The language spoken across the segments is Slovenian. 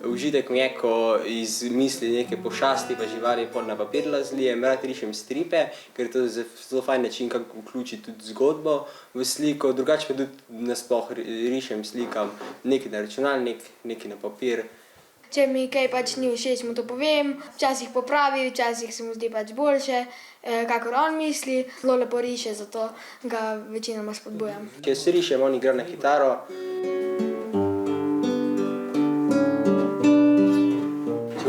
Užitek mi je, ko iz misli neke pošasti pa živali pol na papir zlijem, rad rišem stripe, ker je to zelo fajn način, kako vključiti tudi zgodbo v sliko, drugače pa tudi nasploh rišem, slikam nekaj na računalnik, nekaj na papir. Če mi kaj pač ni všeč, mu to povem, včasih popravi, včasih se mu zdi pač boljše, kakor on misli. Zelo lepo riše, zato ga večinoma spodbujam. Če se rišem, on igra na kitaro.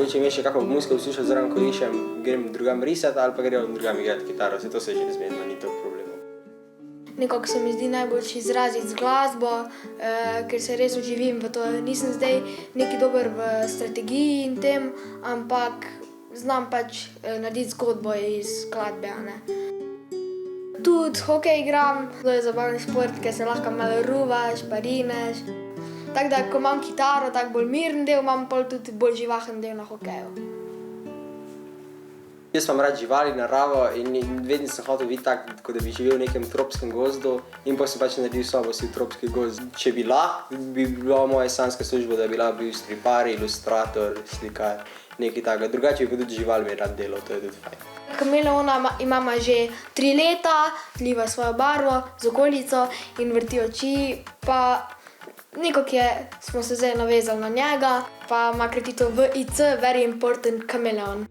Če mi še kako muziko poslušati zraven, ko rišem, grem drugam risati ali pa grem drugam igrati kitaro, saj to se že zmenimo, ni to problem. Nekako se mi zdi najboljše izraziti z glasbo, ker se res vživim v to. Nisem zdaj neki dober v strategiji in tem, ampak znam pač narediti zgodbo iz skladbe, a ne. Tudi hokej igram, zelo je zabaven šport, ker se lahko malo ruvaš pa rineš. Tako da, ko imam kitaro, tako bolj miren del, imam pol tudi bolj živahen del na hokeju. Jaz imam rad živali, naravo in vedno sem hotel biti tak, kot da bi živel v nekem tropskem gozdu in potem sem pač naredil sobo si v tropski gozd. Če bi lahko, bi bila moja sanjska služba, da bi lahko bil stripar, ilustrator, slikar, nekaj takega. Drugače bi pa tudi živalmi rad delal, to je tudi fajn. Kameleona imamo že 3 leta, tliva svojo barvo z okolico in vrti oči, pa nekako smo se zdaj navezali na njega, pa ima kratito VIC, Very Important Chameleon.